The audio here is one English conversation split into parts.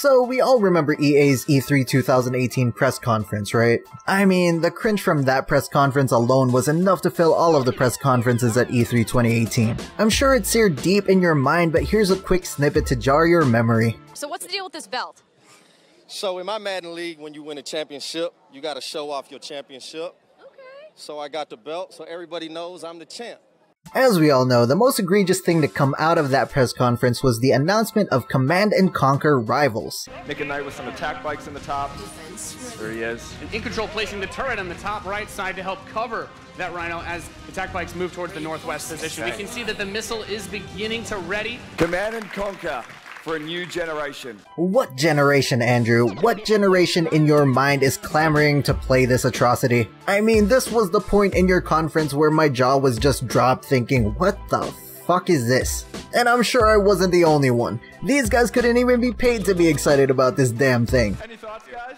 So we all remember EA's E3 2018 press conference, right? I mean, the cringe from that press conference alone was enough to fill all of the press conferences at E3 2018. I'm sure it's seared deep in your mind, but here's a quick snippet to jar your memory. So what's the deal with this belt? So in my Madden League, when you win a championship, you got to show off your championship. Okay. So I got the belt, so everybody knows I'm the champ. As we all know, the most egregious thing to come out of that press conference was the announcement of Command & Conquer Rivals. Nick and Knight with some attack bikes in the top. There he is. And In Control placing the turret on the top right side to help cover that Rhino as attack bikes move towards the northwest position. We can see that the missile is beginning to ready. Command & Conquer for a new generation. What generation, Andrew? What generation in your mind is clamoring to play this atrocity? I mean, this was the point in your conference where my jaw was just dropped thinking, what the fuck is this? And I'm sure I wasn't the only one. These guys couldn't even be paid to be excited about this damn thing. Any thoughts, guys?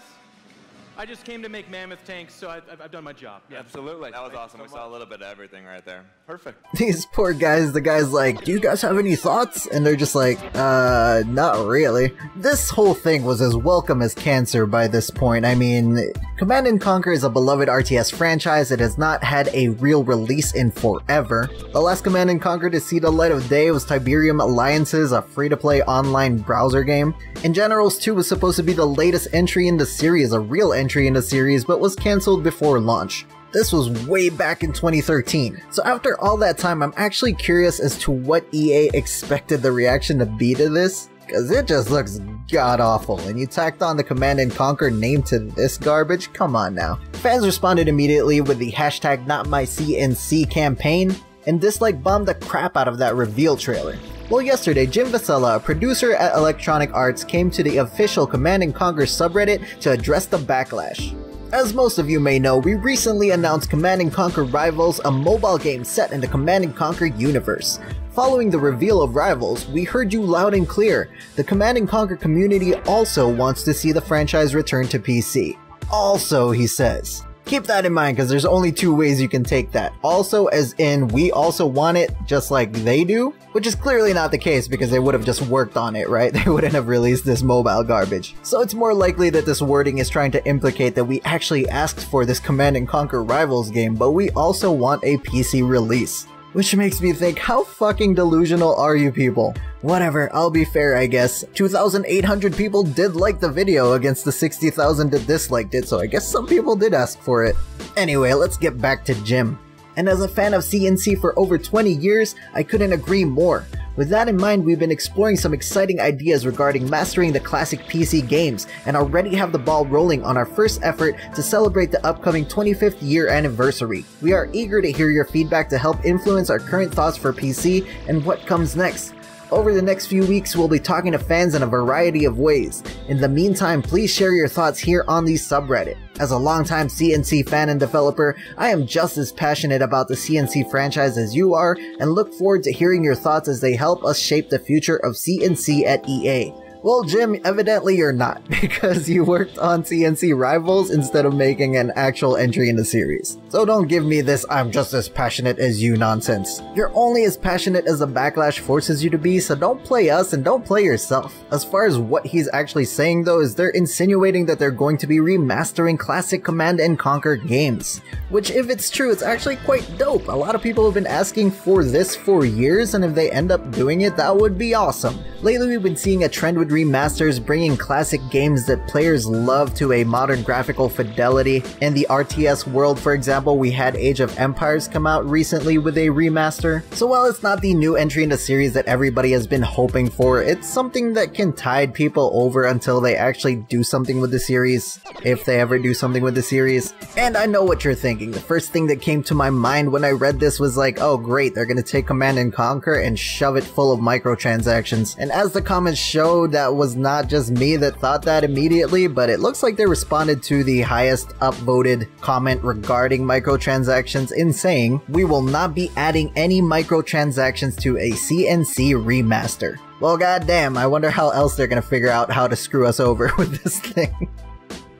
I just came to make mammoth tanks, so I've done my job. Yeah. Absolutely. That was awesome. We saw a little bit of everything right there. Perfect. These poor guys, the guy's like, do you guys have any thoughts? And they're just like, not really. This whole thing was as welcome as cancer by this point. I mean, Command & Conquer is a beloved RTS franchise. It has not had a real release in forever. The last Command & Conquer to see the light of day was Tiberium Alliances, a free-to-play online browser game. And Generals 2 was supposed to be the latest entry in the series, a real entry in the series, but was cancelled before launch. This was way back in 2013. So after all that time, I'm actually curious as to what EA expected the reaction to be to this, cause it just looks god-awful, and you tacked on the Command & Conquer name to this garbage? Come on now. Fans responded immediately with the hashtag NotMyCNC campaign, and dislike bombed the crap out of that reveal trailer. Well, yesterday, Jim Vasella, a producer at Electronic Arts, came to the official Command & Conquer subreddit to address the backlash. As most of you may know, we recently announced Command & Conquer Rivals, a mobile game set in the Command & Conquer universe. Following the reveal of Rivals, we heard you loud and clear. The Command & Conquer community also wants to see the franchise return to PC. Also, he says. Keep that in mind, because there's only two ways you can take that. Also as in, we also want it just like they do, which is clearly not the case because they would have just worked on it, right? They wouldn't have released this mobile garbage. So it's more likely that this wording is trying to implicate that we actually asked for this Command & Conquer Rivals game, but we also want a PC release. Which makes me think, how fucking delusional are you people? Whatever, I'll be fair, I guess. 2,800 people did like the video against the 60,000 that disliked it, so I guess some people did ask for it. Anyway, let's get back to Jim. And as a fan of CNC for over 20 years, I couldn't agree more. With that in mind, we've been exploring some exciting ideas regarding mastering the classic PC games, and already have the ball rolling on our first effort to celebrate the upcoming 25th year anniversary. We are eager to hear your feedback to help influence our current thoughts for PC and what comes next. Over the next few weeks, we'll be talking to fans in a variety of ways. In the meantime, please share your thoughts here on the subreddit. As a longtime CNC fan and developer, I am just as passionate about the CNC franchise as you are, and look forward to hearing your thoughts as they help us shape the future of CNC at EA. Well, Jim, evidently you're not, because you worked on CNC Rivals instead of making an actual entry in the series. So don't give me this "I'm just as passionate as you" nonsense. You're only as passionate as the backlash forces you to be, so don't play us and don't play yourself. As far as what he's actually saying though, is they're insinuating that they're going to be remastering classic Command & Conquer games. Which, if it's true, it's actually quite dope. A lot of people have been asking for this for years, and if they end up doing it, that would be awesome. Lately we've been seeing a trend with remasters, bringing classic games that players love to a modern graphical fidelity. In the RTS world, for example, we had Age of Empires come out recently with a remaster. So while it's not the new entry in the series that everybody has been hoping for, it's something that can tide people over until they actually do something with the series, if they ever do something with the series. And I know what you're thinking. The first thing that came to my mind when I read this was like, oh great, they're gonna take Command & Conquer and shove it full of microtransactions. And as the comments showed, that was not just me that thought that immediately, but it looks like they responded to the highest upvoted comment regarding microtransactions in saying, "We will not be adding any microtransactions to a CNC remaster." Well, goddamn, I wonder how else they're gonna figure out how to screw us over with this thing.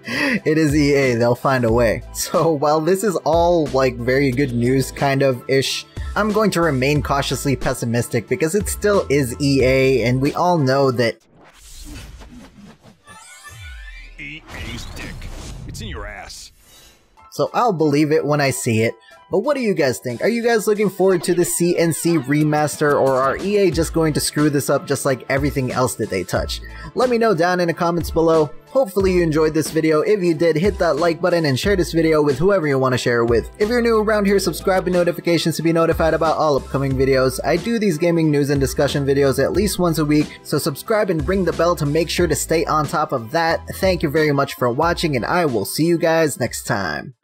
It is EA, they'll find a way. So while this is all like very good news kind of ish, I'm going to remain cautiously pessimistic because it still is EA, and we all know that It's in your ass. So I'll believe it when I see it. But what do you guys think? Are you guys looking forward to the CNC remaster, or are EA just going to screw this up just like everything else that they touch? Let me know down in the comments below. Hopefully you enjoyed this video. If you did, hit that like button and share this video with whoever you want to share it with. If you're new around here, subscribe with notifications to be notified about all upcoming videos. I do these gaming news and discussion videos at least once a week, so subscribe and ring the bell to make sure to stay on top of that. Thank you very much for watching, and I will see you guys next time.